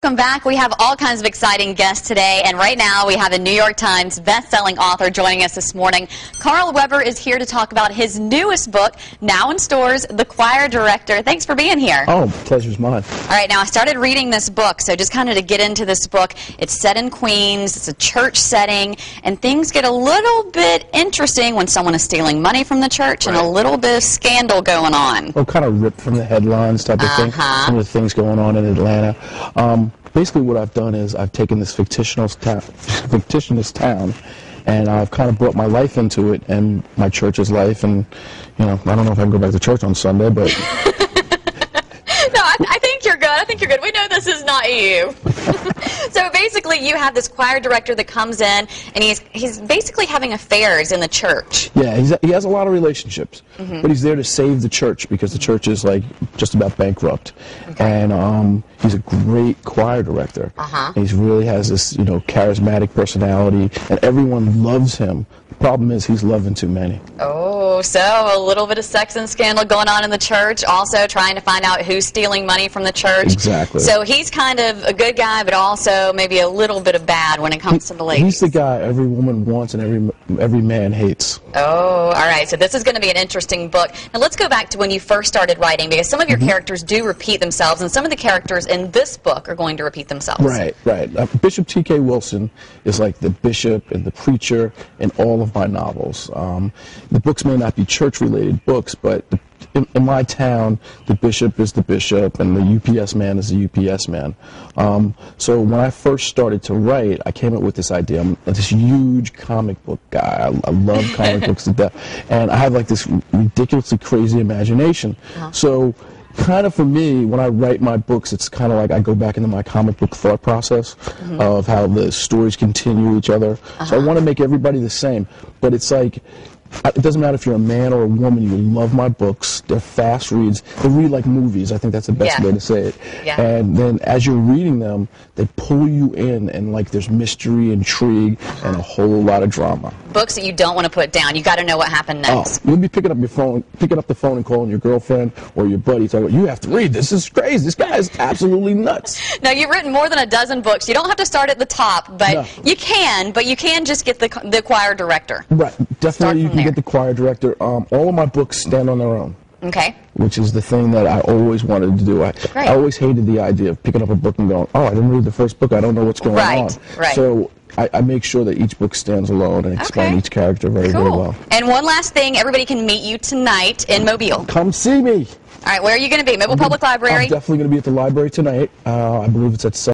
Welcome back. We have all kinds of exciting guests today, and right now we have a New York Times best-selling author joining us this morning. Carl Weber is here to talk about his newest book, now in stores, The Choir Director. Thanks for being here. Oh, pleasure's mine. All right, now I started reading this book, so just kind of to get into this book, it's set in Queens, it's a church setting, and things get a little bit interesting when someone is stealing money from the church and a little bit of scandal going on. Oh, kind of ripped from the headlines type of thing. Some of the things going on in Atlanta. Basically what I've done is I've taken this fictitious town, and I've kind of brought my life into it and my church's life, and, you know, I don't know if I can go back to church on Sunday, but... No, I think you're good. I think you're good. We know this is not you. So basically you have this choir director that comes in, and he's basically having affairs in the church. Yeah, he has a lot of relationships, but he's there to save the church because the church is like just about bankrupt. And he's a great choir director. And he really has this, you know, charismatic personality, and everyone loves him. The problem is he's loving too many. Oh, so a little bit of sex and scandal going on in the church, also trying to find out who's stealing money from the church. Exactly. So he's kind of a good guy, but also maybe a little bit of bad when it comes to the ladies. He's the guy every woman wants and every man hates. Oh, all right. So this is going to be an interesting book. Now let's go back to when you first started writing, because some of your characters do repeat themselves, and some of the characters in this book are going to repeat themselves. Right, right. Bishop T.K. Wilson is like the bishop and the preacher in all of my novels. The books may not be church-related books, but in my town, the bishop is the bishop, and the UPS man is the UPS man. So when I first started to write, I came up with this idea. I'm this huge comic book guy. I love comic books to death, and I have like this ridiculously crazy imagination. So kind of for me, when I write my books, it's kind of like I go back into my comic book thought process of how the stories continue each other. So I want to make everybody the same, but it's like, it doesn't matter if you're a man or a woman, you love my books. They're fast reads. They read like movies. I think that's the best way to say it. And then as you're reading them, they pull you in, and like there's mystery, intrigue, and a whole lot of drama. Books that you don't want to put down. You got to know what happened next. You'll be picking up the phone and calling your girlfriend or your buddy, talking, you have to read this. This is crazy. This guy is absolutely nuts. Now, you've written more than a dozen books. You don't have to start at the top, but you can just get the choir director. Right. Definitely you can get the choir director. All of my books stand on their own. Okay. Which is the thing that I always wanted to do. I always hated the idea of picking up a book and going, oh, I didn't read the first book. I don't know what's going on. Right. So I make sure that each book stands alone and explain each character very well. And one last thing, everybody can meet you tonight in Mobile. Come see me. All right, where are you going to be? Mobile Public Library? I'm definitely going to be at the library tonight. I believe it's at 7.